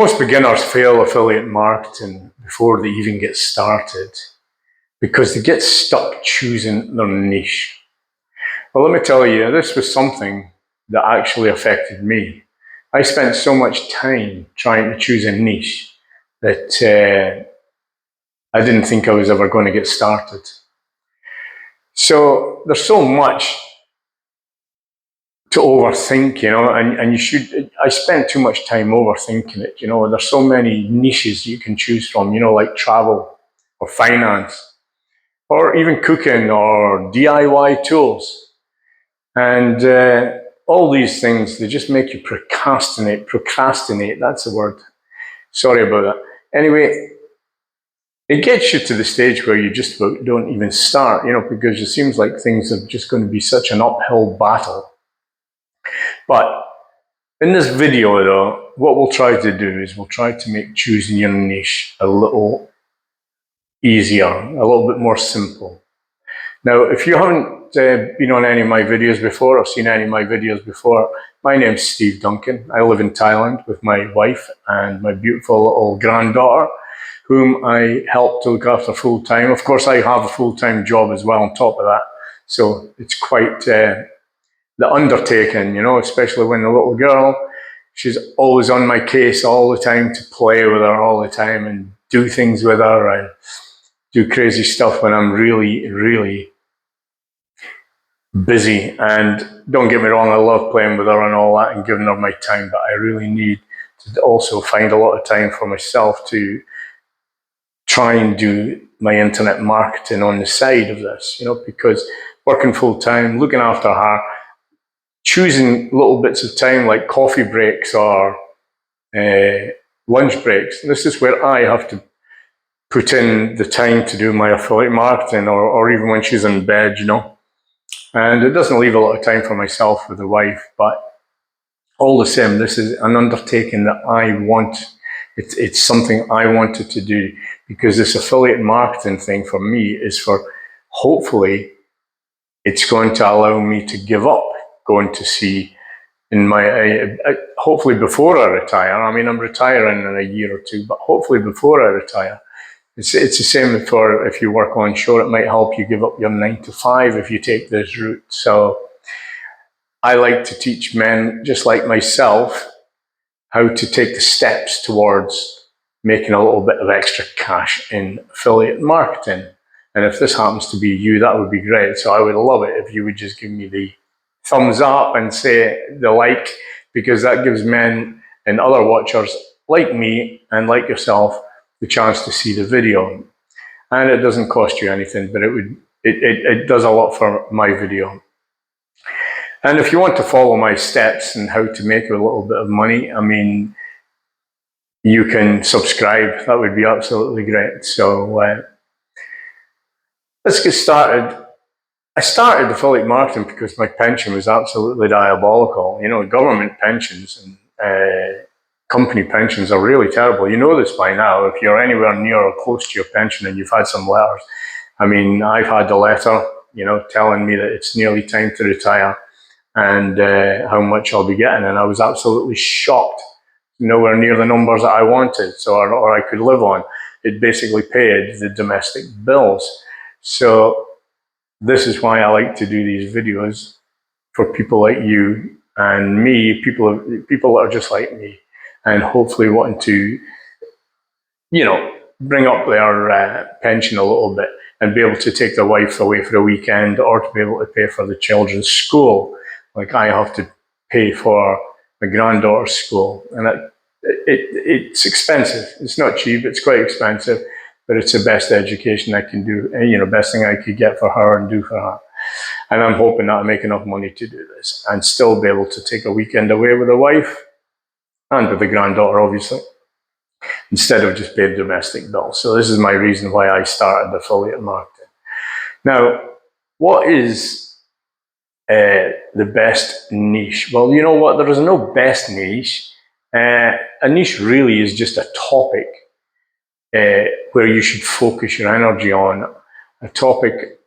Most beginners fail affiliate marketing before they even get started because they get stuck choosing their niche. Well, let me tell you, this was something that actually affected me. I spent so much time trying to choose a niche that I didn't think I was ever going to get started. So there's so much to overthink, and you should, I spent too much time overthinking it, there's so many niches you can choose from, like travel or finance or even cooking or DIY tools. And all these things, they just make you procrastinate, that's the word. Sorry about that. Anyway, it gets you to the stage where you just don't even start, because it seems like things are just going to be such an uphill battle. But in this video, though, what we'll try to do is we'll try to make choosing your niche a little easier, a little bit more simple. Now, if you haven't been on any of my videos before or seen any of my videos before, my name's Steve Duncan. I live in Thailand with my wife and my beautiful little granddaughter, whom I help to look after full time. Of course, I have a full-time job as well on top of that. So it's quite the undertaking, especially when the little girl, she's always on my case all the time to play with her all the time and do things with her and do crazy stuff when I'm really, really busy. And don't get me wrong, I love playing with her and all that and giving her my time, but I really need to also find a lot of time for myself to try and do my internet marketing on the side of this, because working full time, looking after her, choosing little bits of time like coffee breaks or lunch breaks. This is where I have to put in the time to do my affiliate marketing, or even when she's in bed, And it doesn't leave a lot of time for myself with the wife, but all the same, this is an undertaking that I want. It's something I wanted to do, because this affiliate marketing thing for me is for, hopefully, it's going to allow me to give up going to sea in my, hopefully before I retire. I mean, I'm retiring in a year or two, but hopefully before I retire. It's the same for if you work onshore. It might help you give up your 9 to 5 if you take this route. So I like to teach men just like myself how to take the steps towards making a little bit of extra cash in affiliate marketing. And if this happens to be you, that would be great. So I would love it if you would just give me the thumbs up and say the like, because that gives men and other watchers like me and like yourself the chance to see the video. And it doesn't cost you anything, but it does a lot for my video. And if you want to follow my steps and how to make a little bit of money, I mean, you can subscribe. That would be absolutely great. So let's get started. I started affiliate marketing because my pension was absolutely diabolical. Government pensions and company pensions are really terrible. You know this by now. If you're anywhere near or close to your pension and you've had some letters. I mean, I've had a letter, telling me that it's nearly time to retire and how much I'll be getting. And I was absolutely shocked. Nowhere near the numbers that I wanted, or I could live on. It basically paid the domestic bills. So this is why I like to do these videos for people like you and me, people that are just like me, and hopefully wanting to, bring up their pension a little bit and be able to take their wife away for a weekend, or to be able to pay for the children's school, like I have to pay for my granddaughter's school. And it's expensive. It's not cheap. It's quite expensive, but it's the best education I can do, and, best thing I could get for her and do for her. And I'm hoping that I make enough money to do this and still be able to take a weekend away with the wife and with the granddaughter, obviously, instead of just paying domestic bills. So this is my reason why I started affiliate marketing. Now, what is the best niche? Well, you know what? There is no best niche. A niche really is just a topic where you should focus your energy on. A topic,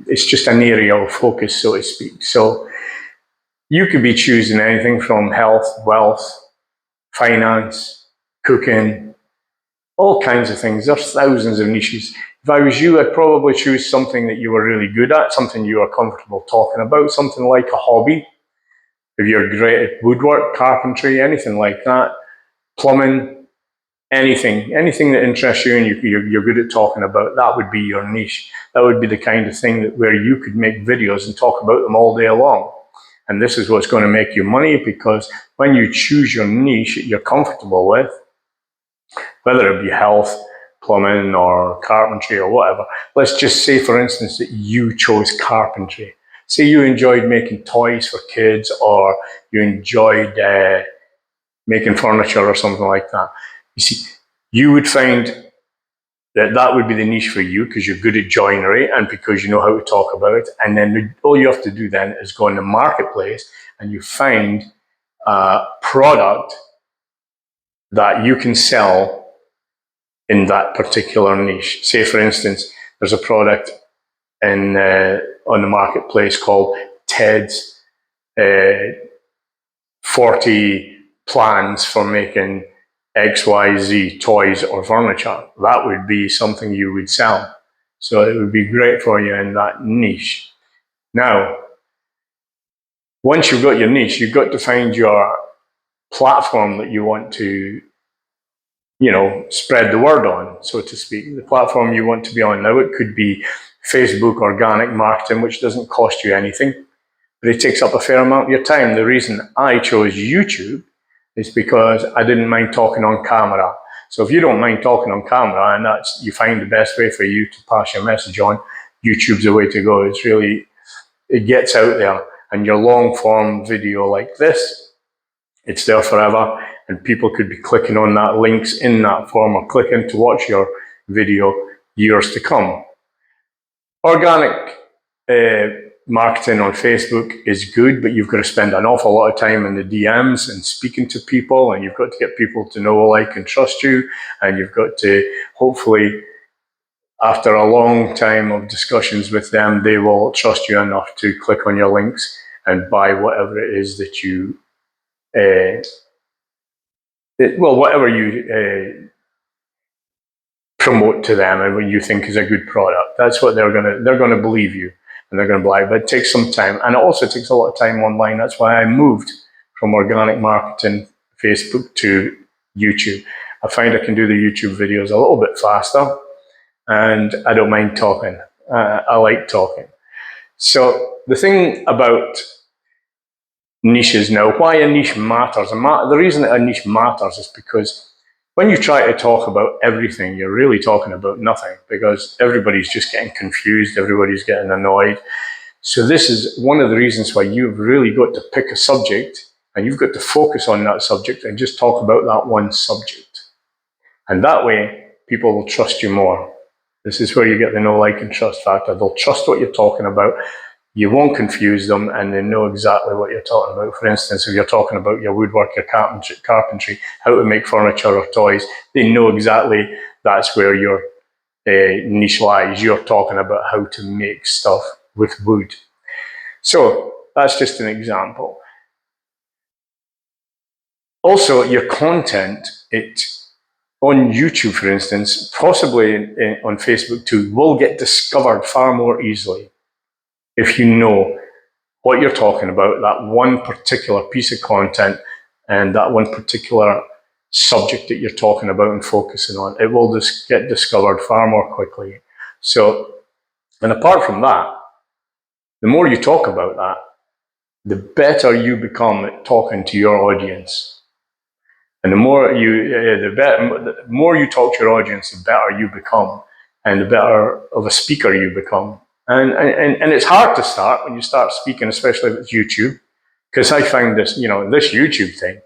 it's just an area of focus, so to speak. So you could be choosing anything from health, wealth, finance, cooking, all kinds of things. There's thousands of niches. If I was you, I'd probably choose something that you were really good at, something you are comfortable talking about, something like a hobby. If you're great at woodwork, carpentry, anything like that, plumbing, anything that interests you and you're good at talking about, that would be your niche. That would be the kind of thing that where you could make videos and talk about them all day long. And this is what's going to make you money, because when you choose your niche that you're comfortable with, whether it be health, plumbing, or carpentry, or whatever. Let's just say, for instance, that you chose carpentry. Say you enjoyed making toys for kids, or you enjoyed making furniture or something like that. You see, you would find that that would be the niche for you because you're good at joinery and because you know how to talk about it. And then all you have to do then is go in the marketplace and you find a product that you can sell in that particular niche. Say, for instance, there's a product on the marketplace called Ted's 40 plans for making XYZ toys or furniture. That would be something you would sell. So it would be great for you in that niche. Now, once you've got your niche, you've got to find your platform that you want to, spread the word on, so to speak. The platform you want to be on. Now, it could be Facebook organic marketing, which doesn't cost you anything, but it takes up a fair amount of your time. The reason I chose YouTube is because I didn't mind talking on camera. So if you don't mind talking on camera and you find the best way for you to pass your message on, YouTube's the way to go. It gets out there, and your long form video like this, it's there forever, and people could be clicking on that links in that form or clicking to watch your video years to come. Organic marketing on Facebook is good, but you've got to spend an awful lot of time in the DMs and speaking to people, and you've got to get people to know, like, and trust you, and you've got to, hopefully, after a long time of discussions with them, they will trust you enough to click on your links and buy whatever it is that you, whatever you promote to them and what you think is a good product. That's what they're gonna believe you, and they're gonna buy. But it takes some time, and it also takes a lot of time online. That's why I moved from organic marketing Facebook to YouTube. I find I can do the YouTube videos a little bit faster, and I don't mind talking. I like talking. So the thing about niches now, why a niche matters, the reason that a niche matters is because when you try to talk about everything, you're really talking about nothing, because everybody's just getting confused, everybody's getting annoyed. So this is one of the reasons why you've really got to pick a subject, and you've got to focus on that subject and just talk about that one subject. And that way, people will trust you more. This is where you get the know, like, and trust factor. They'll trust what you're talking about. You won't confuse them, and they know exactly what you're talking about. For instance, if you're talking about your woodwork, your carpentry, how to make furniture or toys, they know exactly that's where your niche lies. You're talking about how to make stuff with wood. So that's just an example. Also, your content, on YouTube, for instance, possibly on Facebook too, will get discovered far more easily if you know what you're talking about, that one particular piece of content and that one particular subject that you're talking about and focusing on. It will just get discovered far more quickly. So, and apart from that, the more you talk about that, the better you become at talking to your audience. And the more you talk to your audience, the better you become, and the better of a speaker you become. And it's hard to start when you start speaking, especially if it's YouTube, because I find this, this YouTube thing.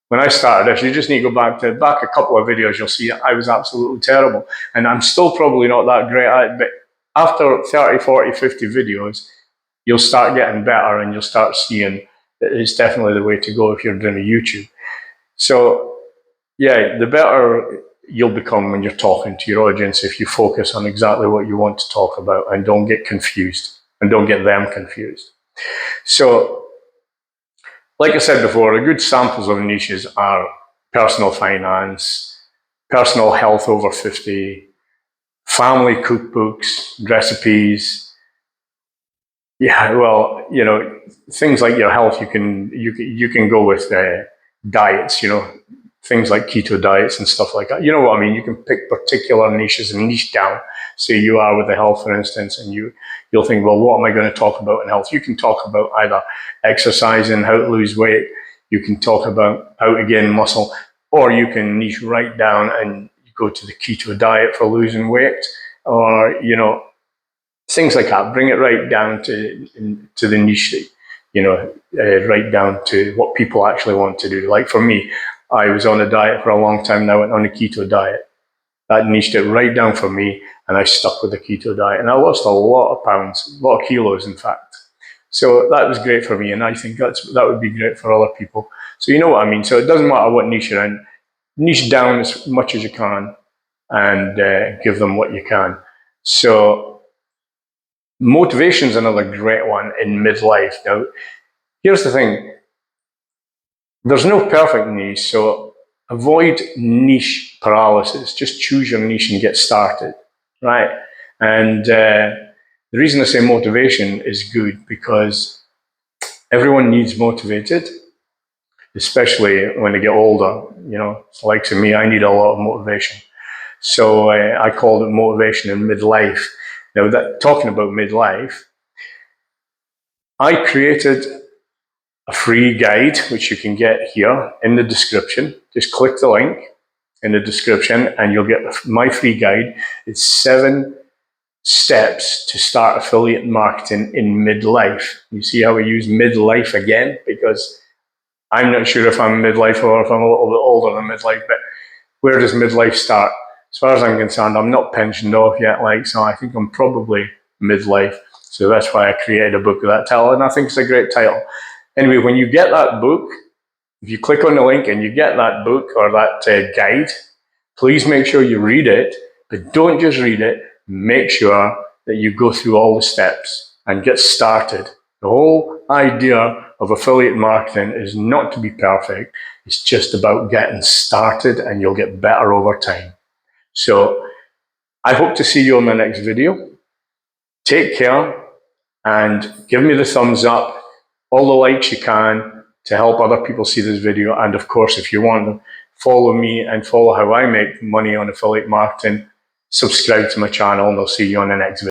When I started this, you just need to go back a couple of videos, you'll see I was absolutely terrible. And I'm still probably not that great at it, but after 30, 40, 50 videos, you'll start getting better, and you'll start seeing that it's definitely the way to go if you're doing a YouTube. So, yeah, the better you'll become when you're talking to your audience if you focus on exactly what you want to talk about and don't get confused and don't get them confused. So, like I said before, the good samples of niches are personal finance, personal health over 50, family cookbooks, recipes. Yeah, well, things like your health, you can go with diets, things like keto diets and stuff like that. You know what I mean? You can pick particular niches and niche down. Say you are with the health, for instance, and you'll think, well, what am I going to talk about in health? You can talk about either exercising, how to lose weight. You can talk about how to gain muscle, or you can niche right down and go to the keto diet for losing weight, or things like that. Bring it right down to the niche, right down to what people actually want to do. Like for me, I was on a diet for a long time now, went on a keto diet. That niched it right down for me, and I stuck with the keto diet. And I lost a lot of pounds, a lot of kilos, in fact. So that was great for me, and I think that would be great for other people. So you know what I mean? So it doesn't matter what niche you're in, niche down as much as you can, and give them what you can. So motivation is another great one in midlife. Now, here's the thing. There's no perfect niche, so avoid niche paralysis. Just choose your niche and get started, right? And the reason I say motivation is good because everyone needs motivated, especially when they get older. Like me, I need a lot of motivation. So I called it motivation in midlife. Now, talking about midlife, I created a free guide, which you can get here in the description. Just click the link in the description and you'll get my free guide. It's 7 steps to start affiliate marketing in midlife. You see how we use midlife again? Because I'm not sure if I'm midlife or if I'm a little bit older than midlife, but where does midlife start? As far as I'm concerned, I'm not pensioned off yet, so I think I'm probably midlife. So that's why I created a book with that title, and I think it's a great title. Anyway, when you get that book, if you click on the link and you get that book or that guide, please make sure you read it, but don't just read it. Make sure that you go through all the steps and get started. The whole idea of affiliate marketing is not to be perfect. It's just about getting started, and you'll get better over time. So I hope to see you on my next video. Take care and give me the thumbs up, all the likes you can to help other people see this video. And of course, if you want to follow me and follow how I make money on affiliate marketing, subscribe to my channel, and I'll see you on the next video.